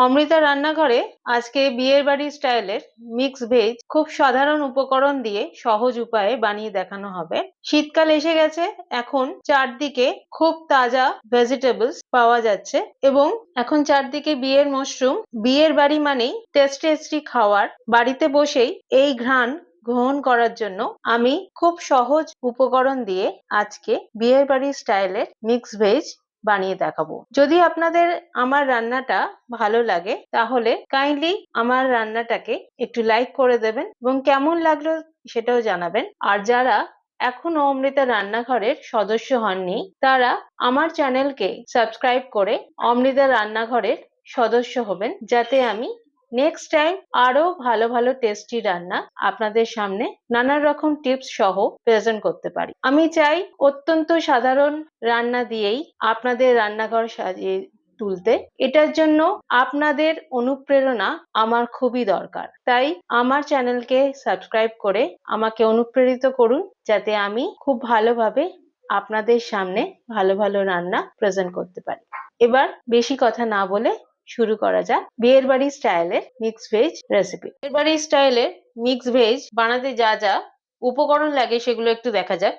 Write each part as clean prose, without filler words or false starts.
অমৃতা রান্নাঘরে আজকে বিয়ের বাড়ি স্টাইলের মিক্স ভেজ খুব সাধারণ উপকরণ দিয়ে সহজ উপায়ে বানিয়ে দেখানো হবে। শীতকাল এসে গেছে, এখন চারদিকে খুব তাজা ভেজিটেবলস পাওয়া যাচ্ছে এবং এখন চারদিকে বিয়ের মশরুম। বিয়ের বাড়ি মানেই টেস্টি খাওয়ার। বাড়িতে বসেই এই ঘ্রাণ গ্রহণ করার জন্য আমি খুব সহজ উপকরণ দিয়ে আজকে বিয়ের বাড়ি স্টাইলের মিক্স ভেজ বানিয়ে দেখাবো। যদি আপনাদের আমার রান্নাটা ভালো লাগে তাহলে কাইন্ডলি আমার রান্নাটাকে একটু লাইক করে দেবেন এবং কেমন লাগলো সেটাও জানাবেন। আর যারা এখনো অমৃতা রান্নাঘরের সদস্য হননি তারা আমার চ্যানেলকে সাবস্ক্রাইব করে অমৃতা রান্নাঘরের সদস্য হবেন, যাতে আমি নেক্সট টাইম আরো ভালো টেস্টি রান্না আপনাদের সামনে নানা রকম টিপস সহ প্রেজেন্ট করতে পারি। আমি চাই অত্যন্ত সাধারণ রান্না দিয়েই আপনাদের রান্নাঘর সাজিয়ে তুলতে। এটার জন্য আপনাদের অনুপ্রেরণা আমার খুবই দরকার। তাই আমার চ্যানেলকে সাবস্ক্রাইব করে আমাকে অনুপ্রেরিত করুন, যাতে আমি খুব ভালোভাবে আপনাদের সামনে ভালো রান্না প্রেজেন্ট করতে পারি। এবার বেশি কথা না বলে শুরু করা যাক বিয়ের বাড়ি স্টাইলের মিক্স ভেজ রেসিপি। বিয়ের বাড়ি স্টাইলের মিক্স ভেজ বানাতে যা যা উপকরণ লাগে সেগুলো একটু দেখা যাক।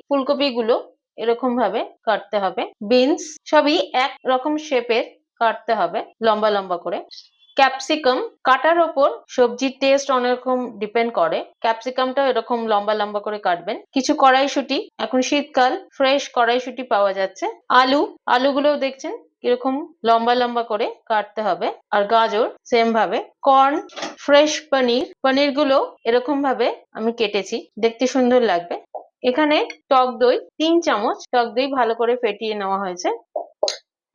ফুলকপি গুলো এরকম ভাবে কাটতে হবে। বিনস সবই এক রকম শেপের কাটতে হবে, লম্বা করে। ক্যাপসিকাম, কাটার ওপর সবজির টেস্ট অনেক রকম ডিপেন্ড করে। ক্যাপসিকামটা এরকম লম্বা করে কাটবেন। কিছু কড়াইশুঁটি, এখন শীতকাল ফ্রেশ কড়াইশুঁটি পাওয়া যাচ্ছে। আলুগুলোও দেখছেন এরকম লম্বা করে কাটতে হবে। আর গাজর সেম ভাবে। কর্ন, ফ্রেশ পনির গুলো এরকম ভাবে আমি কেটেছি, দেখতে সুন্দর লাগবে। এখানে টক দই 3 চামচ টক দই ভালো করে ফেটিয়ে নেওয়া হয়েছে।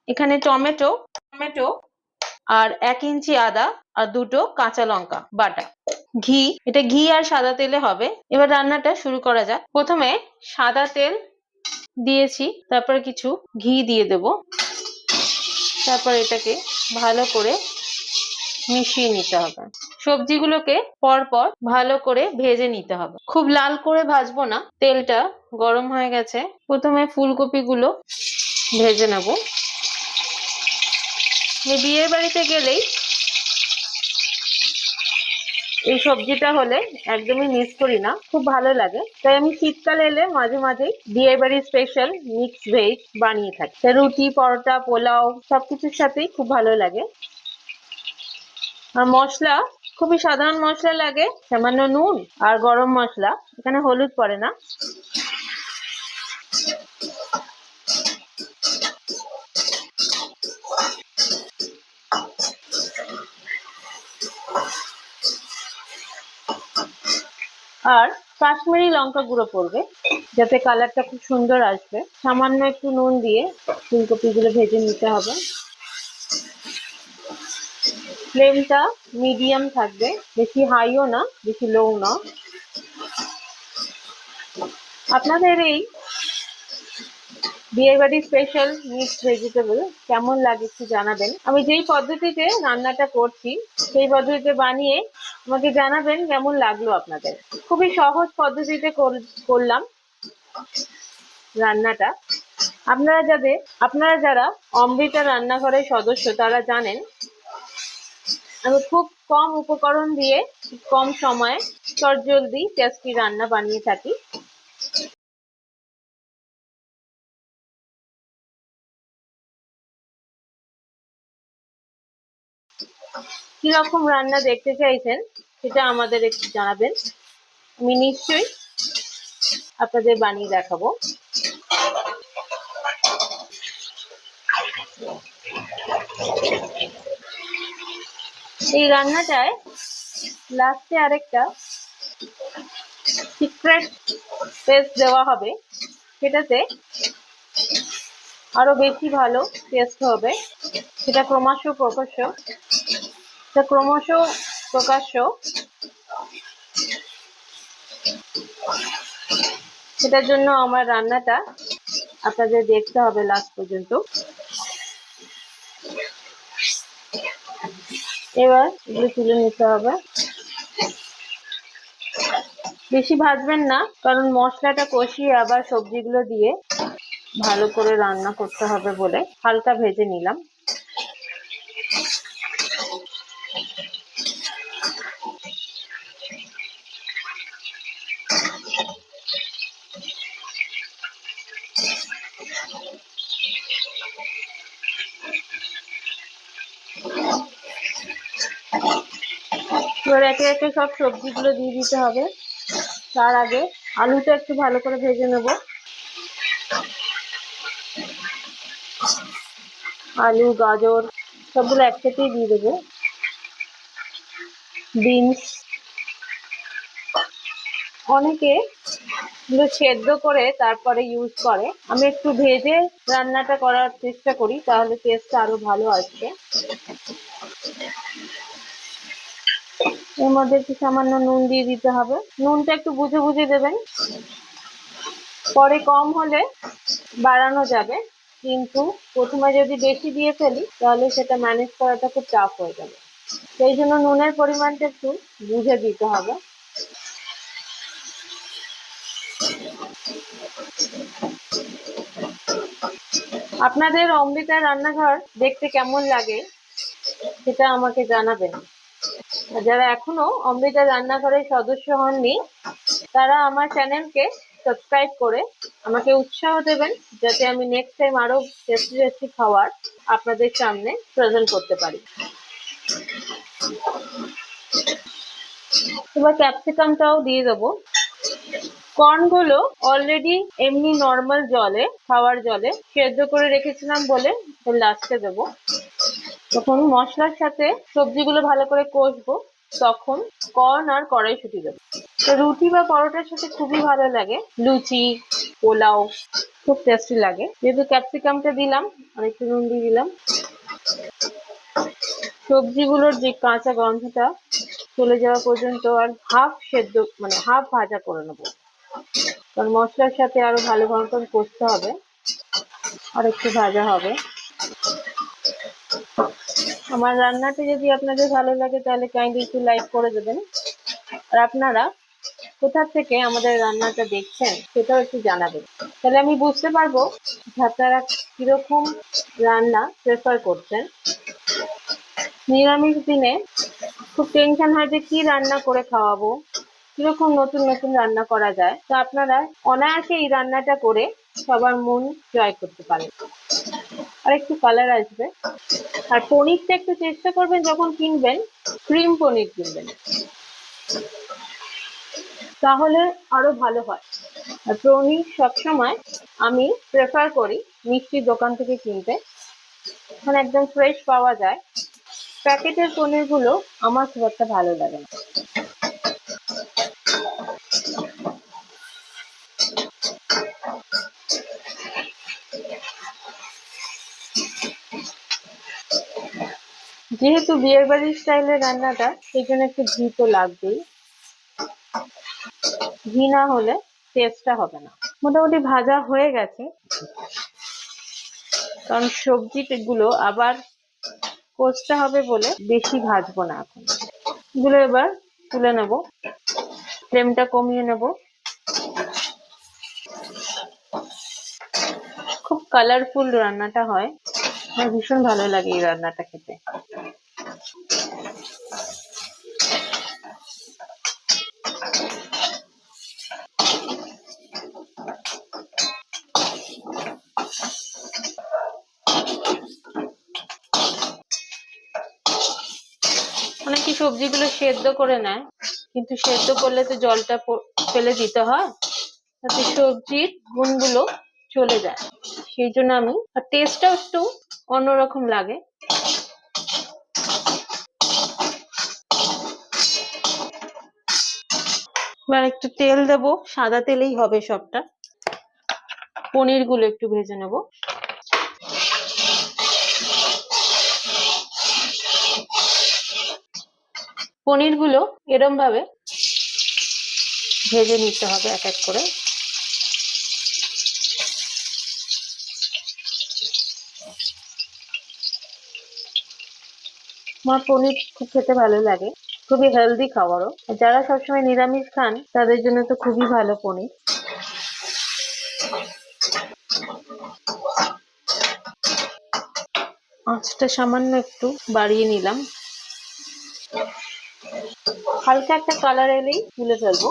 এখানে টমেটো আর 1 ইঞ্চি আদা আর 2টো কাঁচা লঙ্কা বাটা। এটা ঘি আর সাদা তেলে হবে। এবার রান্নাটা শুরু করা যাক। প্রথমে সাদা তেল দিয়েছি, তারপর কিছু ঘি দিয়ে দেব। তারপর এটাকে ভালো করে মিশিয়ে নিতে হবে। সবজিগুলোকে পরপর ভালো করে ভেজে নিতে হবে। খুব লাল করে ভাজবো না। তেলটা গরম হয়ে গেছে, প্রথমে ফুলকপিগুলো ভেজে নেব। বিয়ের বাড়িতে গেলেই এই সবজিটা হলে একদমই মিস করি না, খুব ভালো লাগে। তাই আমি শীতকালে এলে মাঝে বিয়ের বাড়ির স্পেশাল মিক্স ভেজ বানিয়ে থাকি। রুটি, পরোটা, পোলাও সবকিছুর সাথেই খুব ভালো লাগে। আর মশলা খুবই সাধারণ মশলা লাগে, সামান্য নুন আর গরম মশলা, এখানে হলুদ পড়ে না। আর কাশ্মীরি লঙ্কা গুঁড়ো পড়বে, যাতে কালারটা খুব সুন্দর আসবে। সামান্য একটু নুন দিয়ে ফুলকপিগুলো ভেজে নিতে হবে। ফ্লেমটা মিডিয়াম থাকবে, বেশি হাইও না বেশি লোও না। আপনাদের এই বিয়ের বাড়ি স্পেশাল মিক্সড ভেজিটেবল কেমন লাগে একটু জানাবেন। আমি যেই পদ্ধতিতে রান্নাটা করছি সেই পদ্ধতিতে বানিয়ে আমাকে জানাবেন কেমন লাগলো আপনাদের। খুবই সহজ পদ্ধতিতে করলাম রান্নাটা। আপনারা যারা অমৃতা রান্নাঘরের সদস্য তারা জানেন আমি খুব কম উপকরণ দিয়ে কম সময়ে চটজলদি টেস্টি রান্না বানিয়ে থাকি। কিরকম রান্না দেখতে চাইছেন সেটা আমাদের একটু জানাবেন, আমি নিশ্চয়ই আপনাদের বানিয়ে দেখাবো। এই রান্নাটায় লাস্টে আরেকটা সিক্রেট টেস্ট দেওয়া হবে, সেটাতে আরো বেশি ভালো টেস্ট হবে। সেটা ক্রমশ প্রকাশ্য। সেটার জন্য আমার রান্নাটা আপনাদের দেখতে হবে লাস্ট পর্যন্ত। এবার এগুলো তুলে নিতে হবে। বেশি ভাজবেন না, কারণ মশলাটা কষিয়ে আবার সবজিগুলো দিয়ে ভালো করে রান্না করতে হবে বলে হালকা ভেজে নিলাম। এবার একে একে সব সবজিগুলো দিয়ে দিতে হবে। তার আগে আলুটা একটু ভালো করে ভেজে নেব। আলু, গাজর সবগুলো একসাথেই দিয়ে দেবো। বিনস, অনেকে এগুলো সেদ্ধ করে তারপরে ইউজ করে। আমি একটু ভেজে রান্নাটা করার চেষ্টা করি, তাহলে টেস্টটা আরো ভালো আসবে। এর মধ্যে একটু সামান্য নুন দিয়ে দিতে হবে। নুনটা একটু বুঝে বুঝে দেবেন, পরে কম হলে বাড়ানো যাবে, কিন্তু প্রথমে যদি বেশি দিয়ে ফেলি তাহলে সেটা ম্যানেজ করাটা খুব টাফ হয়ে যাবে। সেই জন্য নুনের পরিমাণটা একটু বুঝে দিতে হবে। আপনাদের অমৃতার রান্নাঘর দেখতে কেমন লাগে সেটা আমাকে জানাবেন। যারা এখনো অমৃতা রান্নাঘরের সদস্য হননি তারা আমার চ্যানেলকে সাবস্ক্রাইব করে আমাকে উৎসাহ দেবেন, যাতে আমি নেক্সট টাইম আরো টেস্টি টেস্টি খাবার আপনাদের সামনে প্রেজেন্ট করতে পারি। এবার ক্যাপসিকামটাও দিয়ে দেবো। কর্নগুলো অলরেডি এমনি নর্মাল জলে, খাওয়ার জলে সেদ্ধ করে রেখেছিলাম বলে লাস্টে দেবো। যখন মশলার সাথে সবজিগুলো ভালো করে কষবো তখন কর্ন আর কড়াইশুঁটি দেবো। রুটি বা পরোটার সাথে খুবই ভালো লাগে, লুচি, পোলাও খুব টেস্টি লাগে। যেহেতু ক্যাপসিকামটা দিলাম আর একটু নুন দিয়ে দিলাম। সবজিগুলোর যে কাঁচা গন্ধটা চলে যাওয়া পর্যন্ত আর হাফ সেদ্ধ মানে হাফ ভাজা করে নেবো, কারণ মশলার সাথে আরো ভালো মতন কষতে হবে, আর একটু ভাজা হবে। আমার রান্নাটা যদি আপনাদের ভালো লাগে তাহলে কাইন্ডলি একটু লাইক করে দেবেন। আর আপনারা কোথা থেকে আমাদের রান্নাটা দেখছেন সেটাও একটু জানাবেন, তাহলে আমি বুঝতে পারবো আপনারা কিরকম রান্না প্রেফার করছেন। নিরামিষ দিনে খুব টেনশন হয় যে কি রান্না করে খাওয়াবো, কিরকম নতুন নতুন রান্না করা যায়। তো আপনারা অনায়াসে এই রান্নাটা করে সবার মন জয় করতে পারেন, আর একটু কালার আসবে। আর পনিরটা একটু চেষ্টা করবেন যখন কিনবেন ক্রিম পনির কিনবেন, তাহলে আরো ভালো হয়। আর পনির সবসময় আমি প্রেফার করি মিষ্টির দোকান থেকে কিনতে, মানে একদম ফ্রেশ পাওয়া যায়। প্যাকেটের পনিরগুলো আমার খুব একটা ভালো লাগে না। যেহেতু বিয়ের বাড়ির স্টাইলের রান্নাটা, সেই জন্য একটু ঘি তো লাগবেই। ঘি না হলে টেস্টটা হবে না। মোটামুটি ভাজা হয়ে গেছে, কারণ সবজিগুলো আবার কষতে হবে বলে বেশি ভাজবো না এখন। এগুলো এবার তুলে নেব, ফ্লেমটা কমিয়ে নেব। খুব কালারফুল রান্নাটা হয়, আমার ভীষণ ভালো লাগে এই রান্নাটা খেতে। অনেকে সবজিগুলো সেদ্ধ করে নেয়, কিন্তু সেদ্ধ করলে তো জলটা ফেলে দিতে হয়, তাতে সবজির গুণগুলো চলে যায়। সেই জন্য আমি, আর টেস্টটাও একটু অন্যরকম লাগে। এবার একটু তেল দেবো, সাদা তেলেই হবে সবটা। পনির গুলো একটু ভেজে নেব। পনির গুলো এরম ভাবে ভেজে নিতে হবে এক এক করে। আমার পনির খুব খেতে ভালো লাগে, খুবই হেলদি খাবারও। যারা সবসময় নিরামিষ খান তাদের জন্য তো খুবই ভালো পনির। আঁচটা সামান্য একটু বাড়িয়ে নিলাম, হালকা একটা কালার এলেই তুলে ফেলবো।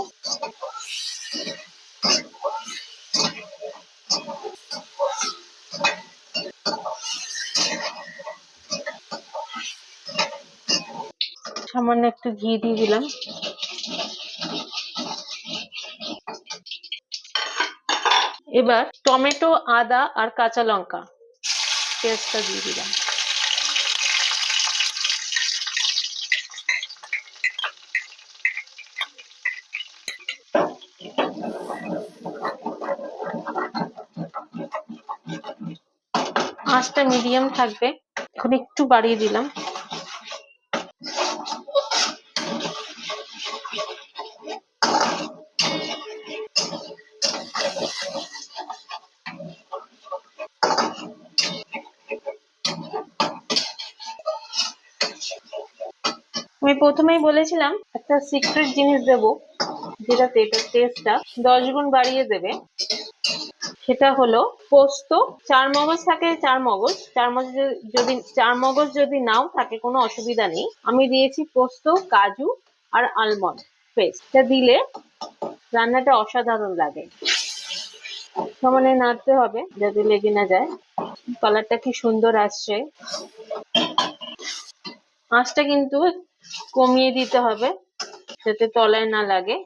সামান্য একটু ঘি দিয়ে দিলাম। এবার টমেটো, আদা আর কাঁচা লঙ্কা পেস্টটা দিয়ে দিলাম। আঁচটা মিডিয়াম থাকবে। এখন একটু বাড়িয়ে দিলাম। আমি প্রথমেই বলেছিলাম একটা সিক্রেট জিনিস দেবো, যেটাতে এটার টেস্টটা 10 গুণ বাড়িয়ে দেবে। সেটা হলো পোস্ত। চার মগজ থাকে, চার মগজ যদি নাও থাকে কোনো অসুবিধা নেই। আমি দিয়েছি পোস্ত, কাজু আর আলমন্ড পেস্ট। এটা দিলে রান্নাটা অসাধারণ লাগে। সমানে নাড়তে হবে যাতে লেগে না যায়। কালারটা কি সুন্দর আসছে। আঁচটা কিন্তু কমিয়ে দিতে হবে যাতে তলায় না লাগে,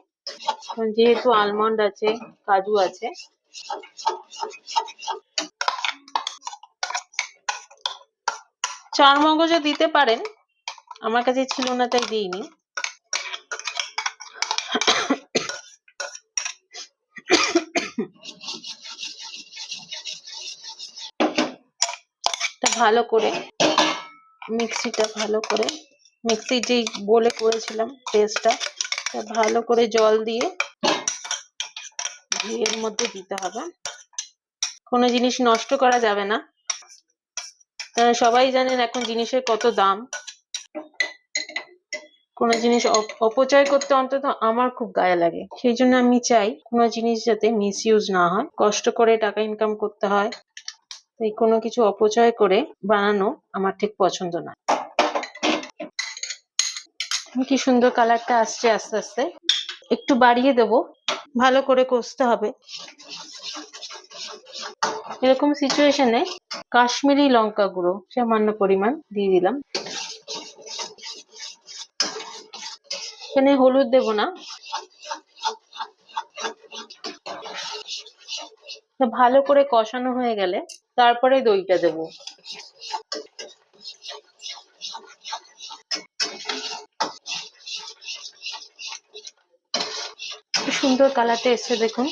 যেহেতু আলমন্ড আছে, কাজু আছে। চার মগজও দিতে পারেন, আমার কাছে ছিল না তাই দিইনি। ভালো করে মিক্সির যেই বলে করেছিলাম পেস্টটা, ভালো করে জল দিয়ে ঘিয়ের মধ্যে দিতে হবে। কোনো জিনিস নষ্ট করা যাবে না, সবাই জানেন এখন জিনিসের কত দাম। কোনো জিনিস অপচয় করতে অন্তত আমার খুব গায়ে লাগে। সেই জন্য আমি চাই কোনো জিনিস যাতে মিসইউজ না হয়। কষ্ট করে টাকা ইনকাম করতে হয়, তাই কোনো কিছু অপচয় করে বানানো আমার ঠিক পছন্দ না। কি সুন্দর কালারটা আসছে আস্তে আস্তে। একটু বাড়িয়ে দেবো, ভালো করে কষতে হবে। এরকম সিচুয়েশনে কাশ্মীরি লঙ্কা গুঁড়ো সামান্য পরিমাণ দিয়ে দিলাম। এখানে হলুদ দেব না। ভালো করে কষানো হয়ে গেলে তারপরে দইটা দেব। সুন্দর কালারটা এসছে দেখুন।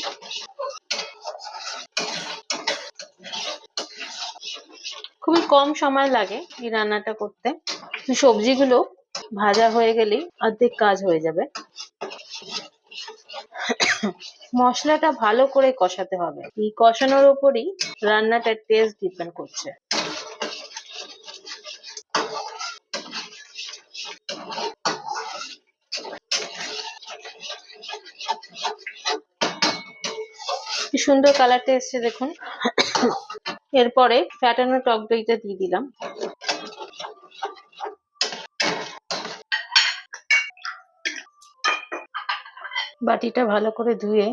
খুবই কম সময় লাগে এই রান্নাটা করতে। সবজিগুলো ভাজা হয়ে গেলেই অর্ধেক কাজ হয়ে যাবে। মশলাটা ভালো করে কষাতে হবে। এই কষানোর উপরই রান্নাটার টেস্ট ডিপেন্ড করছে। কি সুন্দর কালারটা এসছে দেখুন। এরপরে ফ্যাটানো টক দইটা দিয়ে দিলাম। বাটিটা ভালো করে ধুয়ে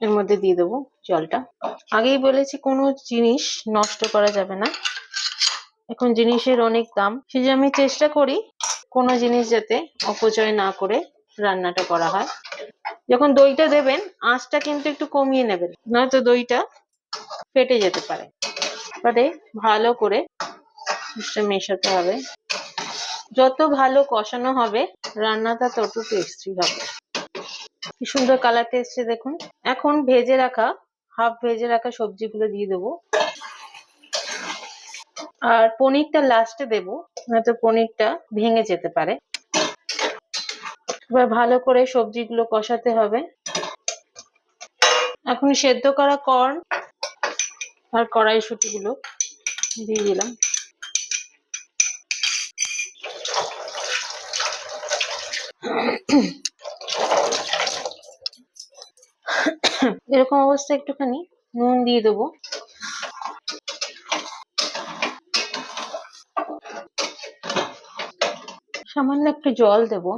এর মধ্যে দিয়ে দেবো জলটা। আগেই বলেছি কোনো জিনিস নষ্ট করা যাবে না, এখন জিনিসের অনেক দাম। সেই যে আমি চেষ্টা করি কোনো জিনিস যাতে অপচয় না করে রান্নাটা করা হয়। যখন দইটা দেবেন আঁচটা কিন্তু একটু কমিয়ে নেবেন, নয়তো দইটা ফেটে যেতে পারে। এবারে ভালো করে মেশাতে হবে। যত ভালো কষানো হবে রান্নাটা তত টেস্টি হবে। কি সুন্দর কালারটা এসছে দেখুন। এখন হাফ ভেজে রাখা সবজিগুলো দিয়ে দেবো। আর পনিরটা লাস্টে দেবো, নয়তো পনিরটা ভেঙে যেতে পারে। এবার ভালো করে সবজিগুলো কষাতে হবে। এখন সেদ্ধ করা কর্ন আর কড়াইশুঁটিগুলো দিয়ে দিলাম। এরকম অবস্থা একটুখানি নুন দিয়ে দেবো। সামান্য একটু জল দেবো।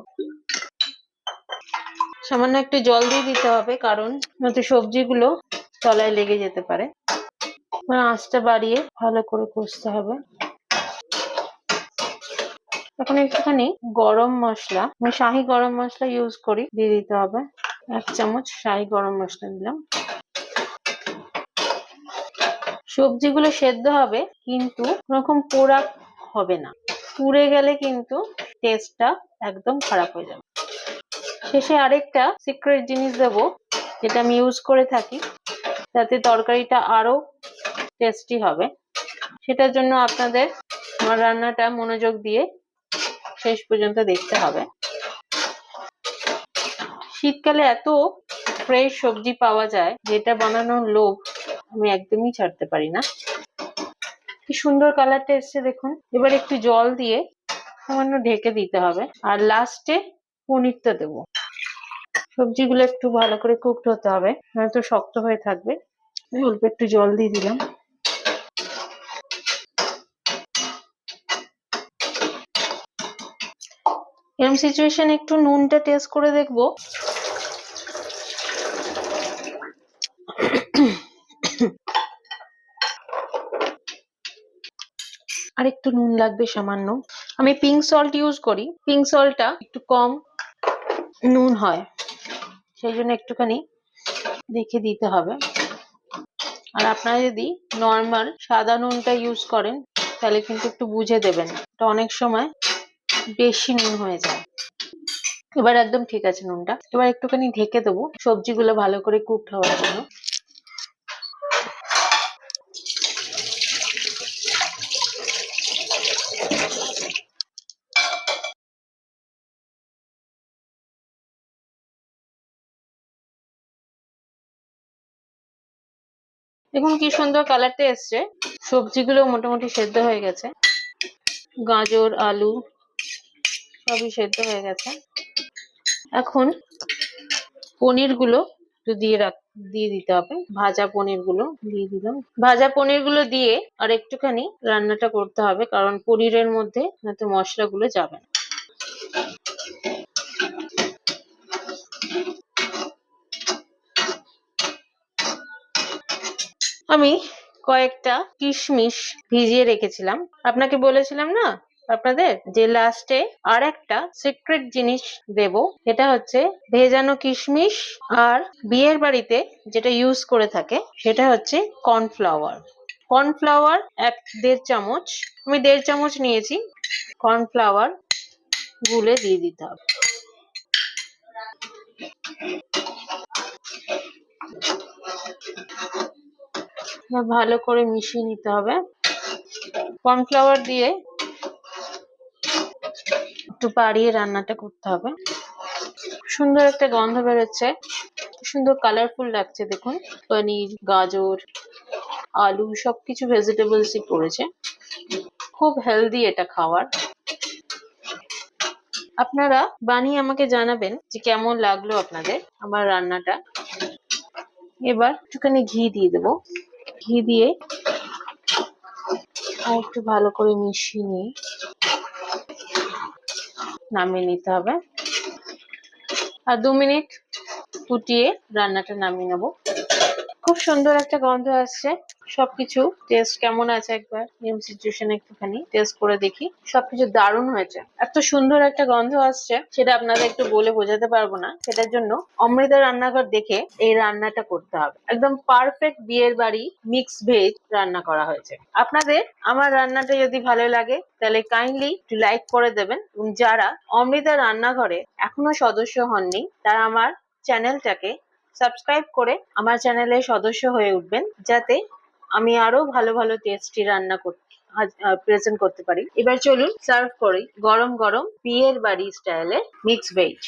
সামান্য একটু জল দিয়ে দিতে হবে, কারণ নয়তো সবজিগুলো তলায় লেগে যেতে পারে। আঁচটা বাড়িয়ে ভালো করে কষতে হবে। এখন একটুখানি গরম মশলা, আমি শাহি গরম মশলা ইউজ করি, দিয়ে দিতে হবে। 1 চামচ শাহি গরম মশলা দিলাম। সবজিগুলো সেদ্ধ হবে কিন্তু কোনোরকম পোড়া হবে না, পুড়ে গেলে কিন্তু টেস্টটা একদম খারাপ হয়ে যাবে। শেষে আরেকটা সিক্রেট জিনিস দেবো, যেটা আমি ইউজ করে থাকি, যাতে তরকারিটা আরো টেস্টি হবে। সেটার জন্য আপনাদের আমার রান্নাটা মনোযোগ দিয়ে শেষ পর্যন্ত দেখতে হবে। শীতকালে এত ফ্রেশ সবজি পাওয়া যায়, যেটা বানানোর লোভ আমি একদমই ছাড়তে পারি না। কি সুন্দর কালারটা এসছে দেখুন। এবার একটু জল দিয়ে সামান্য ঢেকে দিতে হবে, আর লাস্টে পনিরটা দেবো। সবজিগুলো একটু ভালো করে কুকড হতে হবে, নয়তো শক্ত হয়ে থাকবে। অল্প একটু জল দিয়ে দিলাম। এরকম সিচুয়েশন একটু নুনটা টেস্ট করে দেখবো। আর একটু নুন লাগবে সামান্য। আমি পিঙ্ক সল্ট ইউজ করি, পিঙ্ক সল্টটা একটু কম নুন হয়, সেই জন্য একটুখানি দেখে দিতে হবে। আর আপনারা যদি নর্মাল সাদা নুনটা ইউজ করেন, তাহলে কিন্তু একটু বুঝে দেবেন, এটা অনেক সময় বেশি নুন হয়ে যায়। এবার একদম ঠিক আছে নুনটা। এবার একটুখানি ঢেকে দেবো সবজিগুলো ভালো করে কুকড হওয়ার জন্য। দেখুন কি সুন্দর কালারটা এসছে, সবজিগুলো মোটামুটি সেদ্ধ হয়ে গেছে, গাজর আলু সবই সেদ্ধ হয়ে গেছে। এখন পনিরগুলো দিয়ে দিতে হবে, ভাজা পনিরগুলো দিয়ে দিলাম। ভাজা পনিরগুলো দিয়ে আর একটুখানি রান্নাটা করতে হবে, কারণ পনিরের মধ্যে হয়তো মশলাগুলো যাবে না। আমি কয়েকটা কিশমিশ ভিজিয়ে রেখেছিলাম, আপনাকে বলেছিলাম না আপনাদের যে লাস্টে আর একটা সিক্রেট জিনিস দেব, সেটা হচ্ছে ভেজানো কিশমিশ। আর বিয়ের বাড়িতে যেটা ইউজ করে থাকে সেটা হচ্ছে কর্নফ্লাওয়ার। কর্নফ্লাওয়ার 1-1.5 চামচ, আমি 1.5 চামচ নিয়েছি। কর্নফ্লাওয়ার গুলে দিয়ে দিতে হবে। ভালো করে মিশিয়ে নিতে হবে। কর্নফ্লাওয়ার দিয়ে একটু বাড়িয়ে রান্নাটা করতে হবে। সুন্দর একটা গন্ধ বেরোচ্ছে, সুন্দর কালারফুল লাগছে দেখুন। পনির, গাজর, আলু সবকিছু ভেজিটেবলসই পড়েছে, খুব হেলদি এটা খাওয়ার। আপনারা বানিয়ে আমাকে জানাবেন যে কেমন লাগলো আপনাদের আমার রান্নাটা। এবার একটুখানি ঘি দিয়ে দেবো, ঘি দিয়ে আর একটু ভালো করে মিশিয়ে নিয়ে নামিয়ে নিতে হবে। আর 2 মিনিট ফুটিয়ে রান্নাটা নামিয়ে নেবো। খুব সুন্দর একটা গন্ধ আসছে। সবকিছু টেস্ট কেমন আছে একবার এরকম সিচুয়েশনে একটুখানি টেস্ট করে দেখি। সবকিছু দারুণ হয়েছে, এত সুন্দর একটা গন্ধ আসছে, সেটা আপনাদের একটু বলে বোঝাতে পারবো না। সেটার জন্য অমৃতা রান্নাঘর দেখে এই রান্নাটা করতে হবে। একদম পারফেক্ট বিয়ের বাড়ি মিক্স ভেজ রান্না করা হয়েছে। আপনাদের আমার রান্নাটা যদি ভালো লাগে তাহলে কাইন্ডলি একটু লাইক করে দেবেন, এবং যারা অমৃতা রান্নাঘরে এখনো সদস্য হননি তারা আমার চ্যানেলটাকে সাবস্ক্রাইব করে আমার চ্যানেলের সদস্য হয়ে উঠবেন, যাতে আমি আরো ভালো ভালো টেস্টি রান্না প্রেজেন্ট করতে পারি। এবার চলুন সার্ভ করি গরম গরম বিয়ের বাড়ি স্টাইলে মিক্স ভেজ।